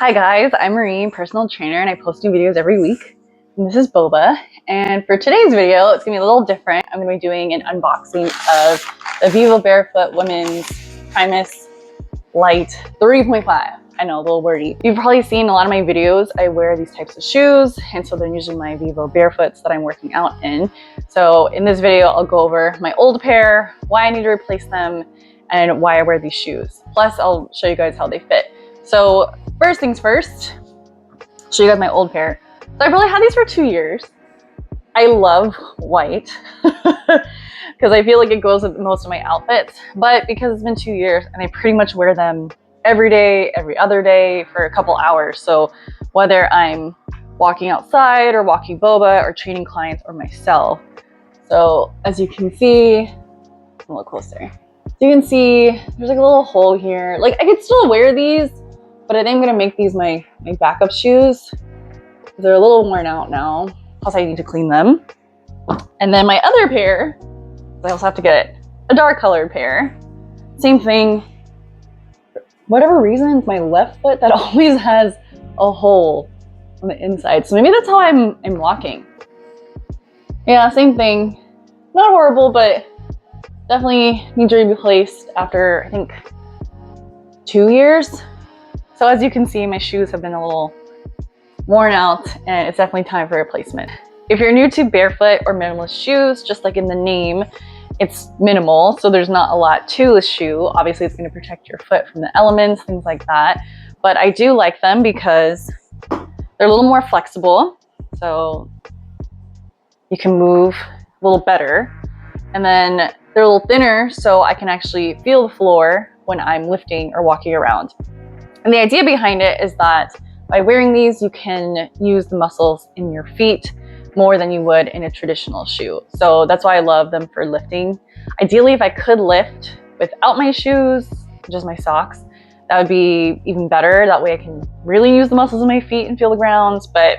Hi guys, I'm Marie, personal trainer, and I post new videos every week. And this is Boba, and for today's video, it's gonna be a little different. I'm gonna be doing an unboxing of the Vivobarefoot Women's Primus Lite 3.5. I know, a little wordy. You've probably seen a lot of my videos. I wear these types of shoes, and so they're usually my Vivobarefoots that I'm working out in. So in this video, I'll go over my old pair, why I need to replace them, and why I wear these shoes. Plus, I'll show you guys how they fit. So first things first, show you guys my old pair. So I've probably had these for 2 years. I love white because I feel like it goes with most of my outfits, but because it's been 2 years and I pretty much wear them every day, every other day for a couple hours. So whether I'm walking outside or walking boba or training clients or myself. So as you can see, a little closer. So you can see there's like a little hole here. Like I could still wear these, but I think I'm gonna make these my backup shoes. They're a little worn out now. Plus I need to clean them. And then my other pair, I also have to get a dark colored pair. Same thing. For whatever reason, it's my left foot that always has a hole on the inside. So maybe that's how I'm walking. Yeah, same thing. Not horrible, but definitely need to be replaced after I think 2 years. So as you can see, my shoes have been a little worn out and it's definitely time for replacement. If you're new to barefoot or minimalist shoes, just like in the name, it's minimal, so there's not a lot to the shoe. Obviously it's going to protect your foot from the elements, things like that. But I do like them because they're a little more flexible, so you can move a little better. And then they're a little thinner, so I can actually feel the floor when I'm lifting or walking around. And the idea behind it is that by wearing these, you can use the muscles in your feet more than you would in a traditional shoe. So that's why I love them for lifting. Ideally, if I could lift without my shoes, just my socks, that would be even better. That way I can really use the muscles in my feet and feel the ground. But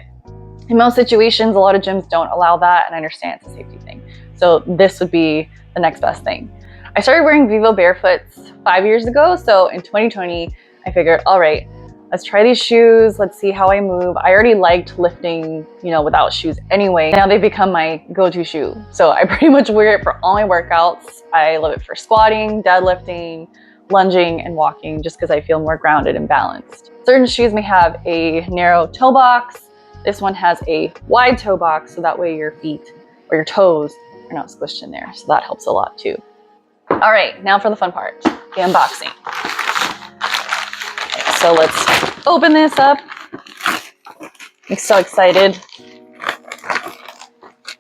in most situations, a lot of gyms don't allow that, and I understand it's a safety thing. So this would be the next best thing. I started wearing Vivobarefoots 5 years ago. So in 2020, I figured, all right, let's try these shoes. Let's see how I move. I already liked lifting, without shoes anyway. Now they've become my go-to shoe. So I pretty much wear it for all my workouts. I love it for squatting, deadlifting, lunging, and walking, just because I feel more grounded and balanced. Certain shoes may have a narrow toe box. This one has a wide toe box, so that way your feet or your toes are not squished in there. So that helps a lot too. All right, now for the fun part, the unboxing. So let's open this up. I'm so excited.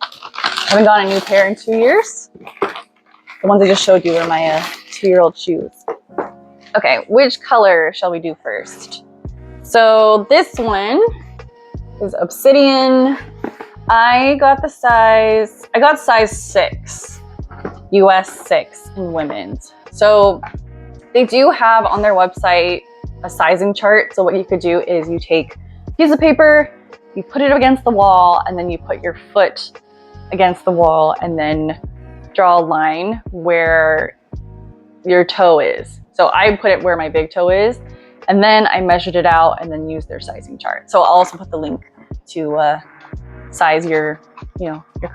I haven't gotten a new pair in 2 years. The ones I just showed you were my 2-year-old shoes. Okay, which color shall we do first? So this one is Obsidian. I got size 6, US 6 in women's. So they do have on their website a sizing chart. So what you could do is you take a piece of paper, you put it against the wall, and then you put your foot against the wall and then draw a line where your toe is. So I put it where my big toe is, and then I measured it out and then used their sizing chart. So I'll also put the link to size your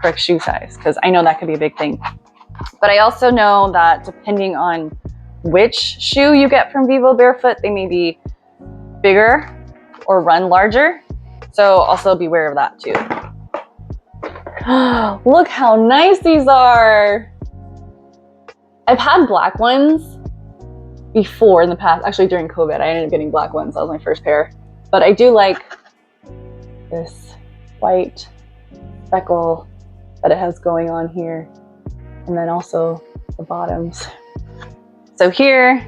correct shoe size, because I know that could be a big thing. But I also know that depending on which shoe you get from Vivobarefoot, they may be bigger or run larger. So also beware of that too. Look how nice these are. I've had black ones before in the past. Actually, during COVID, I ended up getting black ones. That was my first pair. But I do like this white speckle that it has going on here. And then also the bottoms. So here,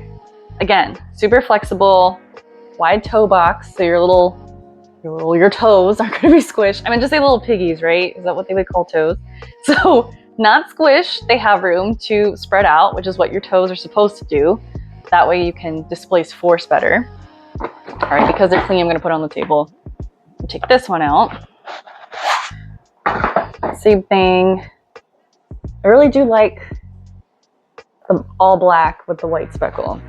again, super flexible, wide toe box. So your toes aren't gonna be squished. I mean, just say little piggies, right? Is that what they would call toes? So not squished, they have room to spread out, which is what your toes are supposed to do. That way you can displace force better. All right, because they're clean, I'm gonna put it on the table. I'll take this one out. Same thing. I really do like the all black with the white speckle.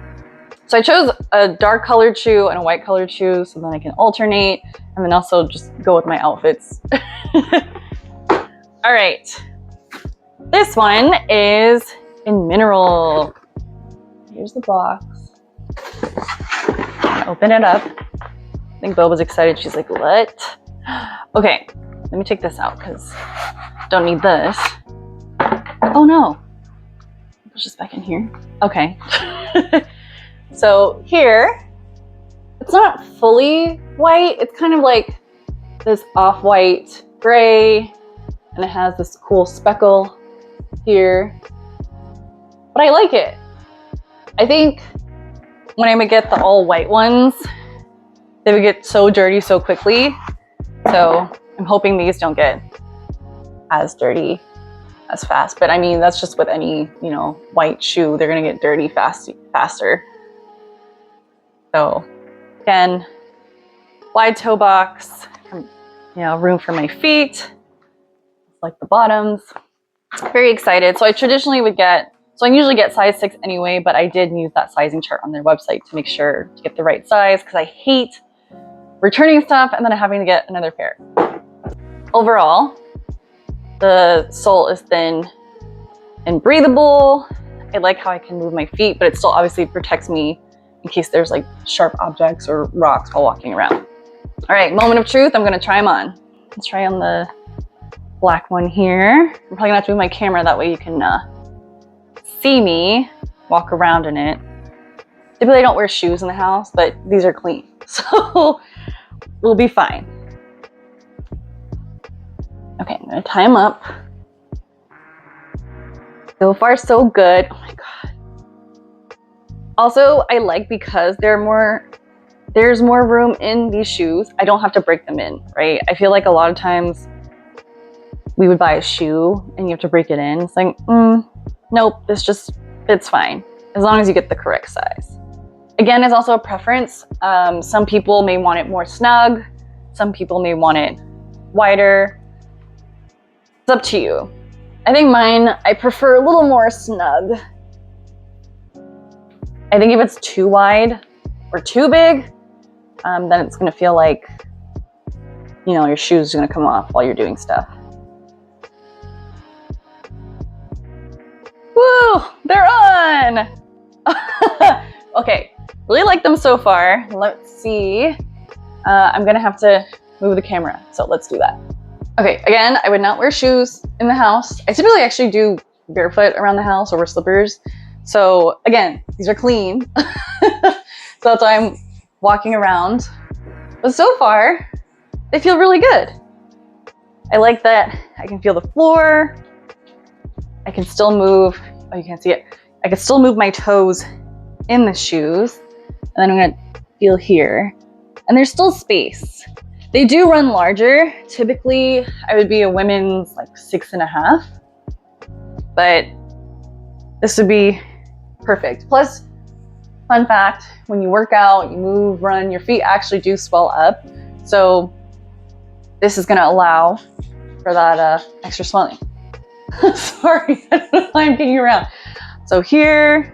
So I chose a dark colored shoe and a white colored shoe so then I can alternate and then also just go with my outfits. All right. This one is in mineral. Here's the box. Open it up. I think Boba's excited. She's like, what? Okay, let me take this out because I don't need this. Oh no. Push this back in here. Okay. So here, it's not fully white. It's kind of like this off-white gray, and it has this cool speckle here. But I like it. I think when I would get the all white ones, they would get so dirty so quickly. So I'm hoping these don't get as dirty as fast. But I mean, that's just with any, you know, white shoe. They're gonna get dirty faster. So again, wide toe box, you know, room for my feet, like the bottoms. Very excited. So I traditionally would get, so I usually get size 6 anyway, but I did use that sizing chart on their website to make sure to get the right size because I hate returning stuff and then having to get another pair. Overall, the sole is thin and breathable. I like how I can move my feet, but it still obviously protects me in case there's like sharp objects or rocks while walking around. All right, moment of truth. I'm gonna try them on. Let's try on the black one here. I'm probably gonna have to move my camera, that way you can see me walk around in it. Typically I don't wear shoes in the house, but these are clean, so we'll be fine. Okay, I'm gonna tie them up. So far, so good. Oh my God. Also, I like because there's more room in these shoes. I don't have to break them in, right? I feel like a lot of times we would buy a shoe and you have to break it in. It's like, nope, this just fits fine as long as you get the correct size. Again, it's also a preference. Some people may want it more snug. Some people may want it wider. It's up to you. I think mine, I prefer a little more snug. I think if it's too wide or too big, then it's gonna feel like, you know, your shoes are gonna come off while you're doing stuff. Woo, they're on! Okay, really like them so far. Let's see. I'm gonna have to move the camera, so let's do that. Okay, again, I would not wear shoes in the house. I typically actually do barefoot around the house or wear slippers. So again, these are clean. So that's why I'm walking around. But so far, they feel really good. I like that I can feel the floor. I can still move, oh, you can't see it. I can still move my toes in the shoes. And then I'm gonna feel here. And there's still space. They do run larger. Typically, I would be a women's like 6.5. But this would be perfect. Plus, fun fact, when you work out, you move, run, your feet actually do swell up. So this is gonna allow for that extra swelling. Sorry, I don't know why I'm kicking around. So here,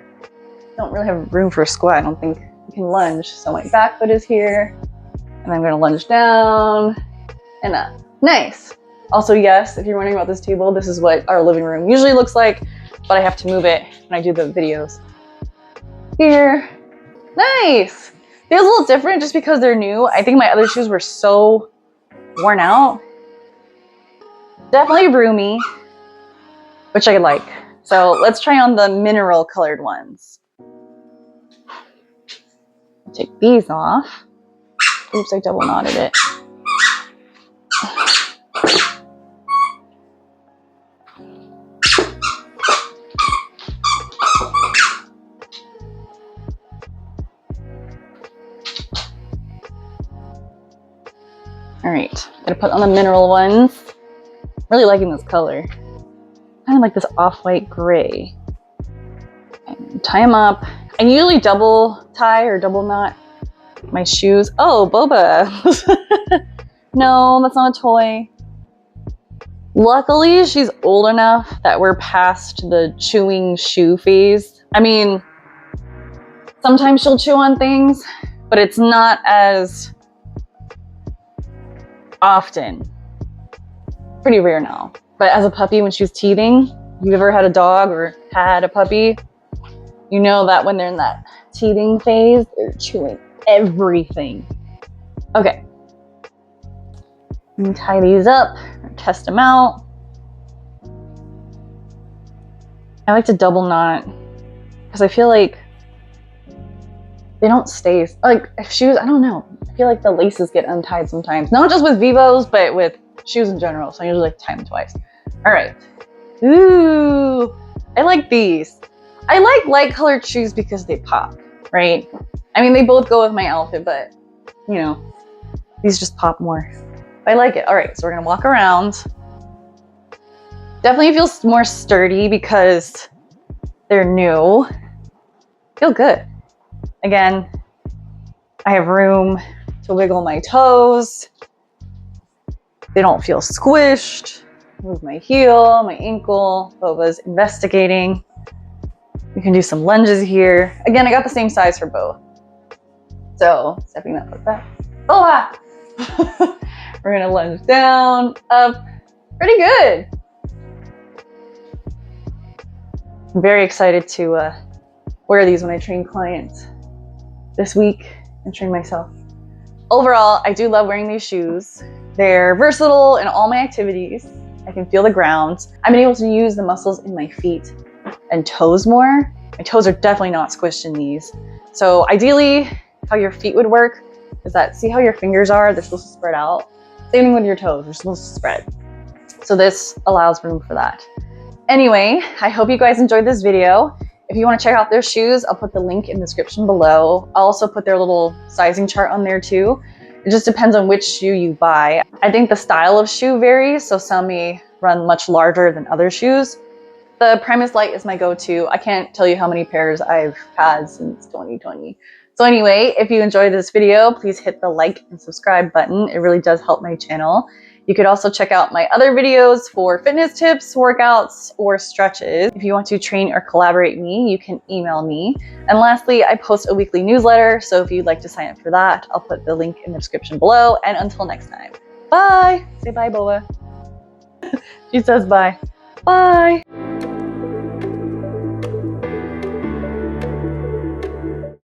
don't really have room for a squat. I don't think you can lunge. So my back foot is here, and I'm gonna lunge down and up. Nice. Also, yes, if you're wondering about this table, this is what our living room usually looks like, but I have to move it when I do the videos. Here, nice. Feels a little different just because they're new. I think my other shoes were so worn out. Definitely roomy, which I like. So let's try on the mineral colored ones. Take these off. Oops, I double knotted it. All right, gonna put on the mineral ones. Really liking this color. Kind of like this off-white gray. And tie them up. I usually double tie or double knot my shoes. Oh, Boba. No, that's not a toy. Luckily, she's old enough that we're past the chewing shoe phase. I mean, Sometimes she'll chew on things, but it's not as often. Pretty rare now. But as a puppy, when she was teething, you ever had a dog or had a puppy? You know that when they're in that teething phase, they're chewing everything. Okay. Let me tie these up, test them out. I like to double knot because I feel like they don't stay. Like shoes, I don't know. I feel like the laces get untied sometimes. Not just with Vivos, but with shoes in general. So I usually like to tie them twice. All right. Ooh, I like these. I like light colored shoes because they pop, right? I mean, they both go with my outfit, but you know, these just pop more. I like it. All right, so we're gonna walk around. Definitely feels more sturdy because they're new. Feel good. Again, I have room to wiggle my toes. They don't feel squished. Move my heel, my ankle. Boba's investigating. We can do some lunges here. Again, I got the same size for both. So stepping up like that. Oh, we're gonna lunge down, up. Pretty good. I'm very excited to wear these when I train clients this week and train myself. Overall, I do love wearing these shoes. They're versatile in all my activities. I can feel the ground. I've been able to use the muscles in my feet and toes more. My toes are definitely not squished in these. So ideally, how your feet would work is that, see how your fingers are? They're supposed to spread out. Same thing with your toes, they're supposed to spread. So this allows room for that. Anyway, I hope you guys enjoyed this video. If you want to check out their shoes, I'll put the link in the description below. I'll also put their little sizing chart on there too. It just depends on which shoe you buy. I think the style of shoe varies, so some may run much larger than other shoes. The Primus Lite is my go-to. I can't tell you how many pairs I've had since 2020. So anyway, if you enjoyed this video, please hit the like and subscribe button. It really does help my channel. You could also check out my other videos for fitness tips, workouts, or stretches. If you want to train or collaborate with me, you can email me. And lastly, I post a weekly newsletter, so if you'd like to sign up for that, I'll put the link in the description below. And until next time, bye. Say bye, Boba. She says bye. Bye.